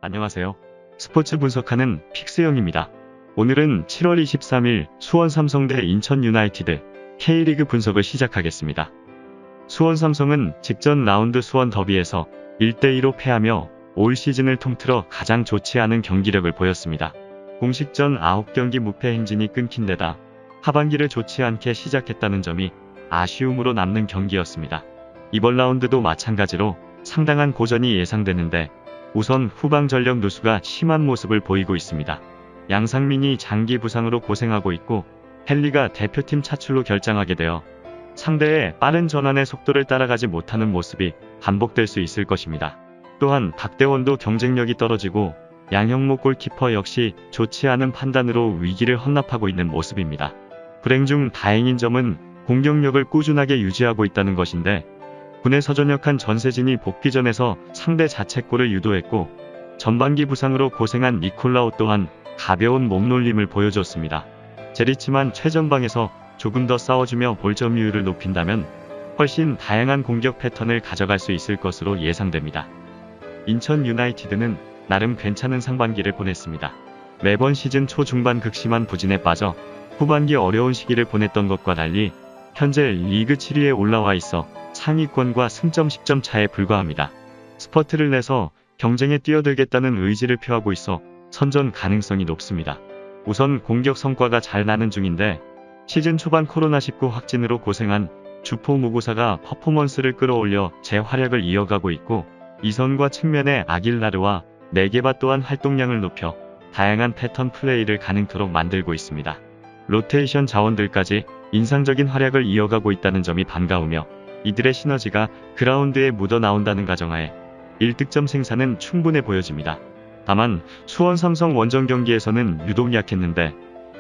안녕하세요. 스포츠 분석하는 픽스영입니다. 오늘은 7월 23일 수원 삼성 대 인천 유나이티드 K리그 분석을 시작하겠습니다. 수원 삼성은 직전 라운드 수원 더비에서 1대2로 패하며 올 시즌을 통틀어 가장 좋지 않은 경기력을 보였습니다. 공식전 9경기 무패 행진이 끊긴 데다 하반기를 좋지 않게 시작했다는 점이 아쉬움으로 남는 경기였습니다. 이번 라운드도 마찬가지로 상당한 고전이 예상되는데 우선 후방 전력 누수가 심한 모습을 보이고 있습니다. 양상민이 장기 부상으로 고생하고 있고 헨리가 대표팀 차출로 결장하게 되어 상대의 빠른 전환의 속도를 따라가지 못하는 모습이 반복될 수 있을 것입니다. 또한 박대원도 경쟁력이 떨어지고 양형모 골키퍼 역시 좋지 않은 판단으로 위기를 헌납하고 있는 모습입니다. 불행 중 다행인 점은 공격력을 꾸준하게 유지하고 있다는 것인데 군에서 전역한 전세진이 복귀전에서 상대 자책골을 유도했고 전반기 부상으로 고생한 니콜라우 또한 가벼운 몸놀림을 보여줬습니다. 제리치만 최전방에서 조금 더 싸워주며 볼 점유율을 높인다면 훨씬 다양한 공격 패턴을 가져갈 수 있을 것으로 예상됩니다. 인천 유나이티드는 나름 괜찮은 상반기를 보냈습니다. 매번 시즌 초중반 극심한 부진에 빠져 후반기 어려운 시기를 보냈던 것과 달리 현재 리그 7위에 올라와 있어 상위권과 승점 10점 차에 불과합니다. 스퍼트를 내서 경쟁에 뛰어들겠다는 의지를 표하고 있어 선전 가능성이 높습니다. 우선 공격 성과가 잘 나는 중인데 시즌 초반 코로나19 확진으로 고생한 주포 무고사가 퍼포먼스를 끌어올려 재활약을 이어가고 있고 이선과 측면의 아길라르와 네게바 또한 활동량을 높여 다양한 패턴 플레이를 가능토록 만들고 있습니다. 로테이션 자원들까지 인상적인 활약을 이어가고 있다는 점이 반가우며 이들의 시너지가 그라운드에 묻어나온다는 가정하에 1득점 생산은 충분해 보여집니다. 다만 수원 삼성 원정 경기에서는 유독 약했는데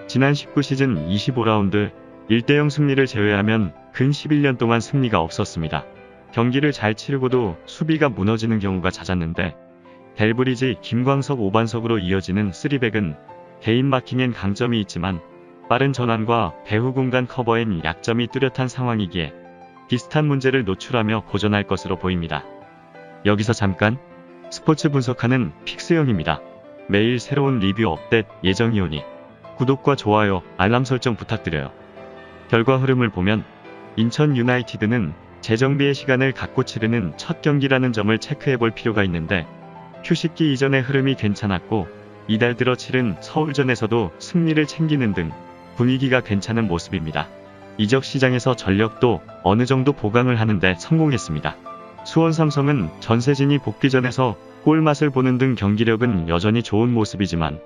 지난 19시즌 25라운드 1대0 승리를 제외하면 근 11년 동안 승리가 없었습니다. 경기를 잘 치르고도 수비가 무너지는 경우가 잦았는데 델브리지, 김광석, 오반석으로 이어지는 3백은 개인 마킹엔 강점이 있지만 빠른 전환과 배후 공간 커버엔 약점이 뚜렷한 상황이기에 비슷한 문제를 노출하며 고전할 것으로 보입니다. 여기서 잠깐 스포츠 분석하는 픽스영입니다. 매일 새로운 리뷰 업데이트 예정이오니 구독과 좋아요, 알람 설정 부탁드려요. 결과 흐름을 보면 인천 유나이티드는 재정비의 시간을 갖고 치르는 첫 경기라는 점을 체크해볼 필요가 있는데 휴식기 이전의 흐름이 괜찮았고 이달 들어 치른 서울전에서도 승리를 챙기는 등 분위기가 괜찮은 모습입니다. 이적 시장에서 전력도 어느 정도 보강을 하는데 성공했습니다. 수원 삼성은 전세진이 복귀전에서 골맛을 보는 등 경기력은 여전히 좋은 모습이지만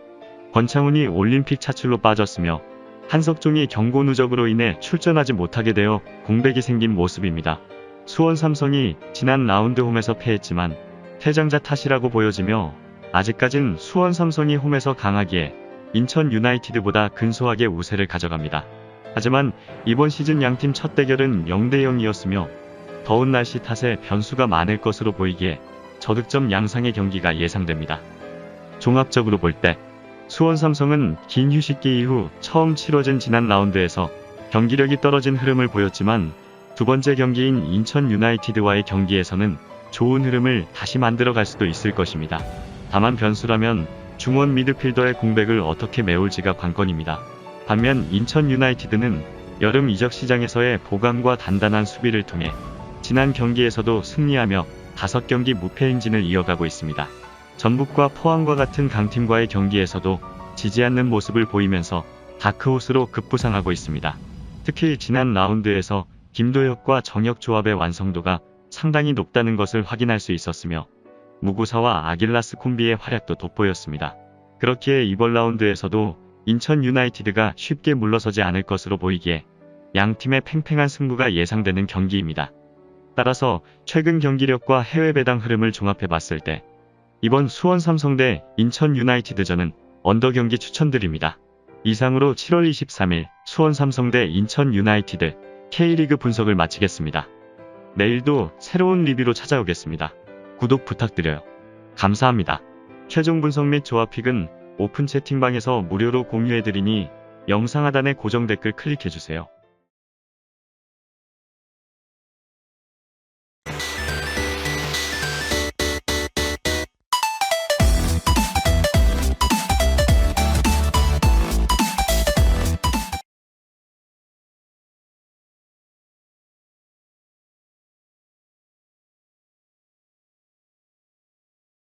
권창훈이 올림픽 차출로 빠졌으며 한석종이 경고 누적으로 인해 출전하지 못하게 되어 공백이 생긴 모습입니다. 수원 삼성이 지난 라운드 홈에서 패했지만 퇴장자 탓이라고 보여지며 아직까진 수원 삼성이 홈에서 강하기에 인천 유나이티드보다 근소하게 우세를 가져갑니다. 하지만 이번 시즌 양팀 첫 대결은 0대0이었으며 더운 날씨 탓에 변수가 많을 것으로 보이기에 저득점 양상의 경기가 예상됩니다. 종합적으로 볼 때 수원 삼성은 긴 휴식기 이후 처음 치러진 지난 라운드에서 경기력이 떨어진 흐름을 보였지만 두 번째 경기인 인천 유나이티드와의 경기에서는 좋은 흐름을 다시 만들어갈 수도 있을 것입니다. 다만 변수라면 중원 미드필더의 공백을 어떻게 메울지가 관건입니다. 반면 인천 유나이티드는 여름 이적 시장에서의 보강과 단단한 수비를 통해 지난 경기에서도 승리하며 5경기 무패 행진을 이어가고 있습니다. 전북과 포항과 같은 강팀과의 경기에서도 지지 않는 모습을 보이면서 다크호스로 급부상하고 있습니다. 특히 지난 라운드에서 김도혁과 정혁 조합의 완성도가 상당히 높다는 것을 확인할 수 있었으며 무구사와 아길라스 콤비의 활약도 돋보였습니다. 그렇기에 이번 라운드에서도 인천 유나이티드가 쉽게 물러서지 않을 것으로 보이기에 양팀의 팽팽한 승부가 예상되는 경기입니다. 따라서 최근 경기력과 해외 배당 흐름을 종합해봤을 때 이번 수원 삼성 대 인천 유나이티드전은 언더 경기 추천드립니다. 이상으로 7월 23일 수원 삼성 대 인천 유나이티드 K리그 분석을 마치겠습니다. 내일도 새로운 리뷰로 찾아오겠습니다. 구독 부탁드려요. 감사합니다. 최종 분석 및 조합픽은 오픈 채팅방에서 무료로 공유해드리니 영상 하단의 고정 댓글 클릭해주세요.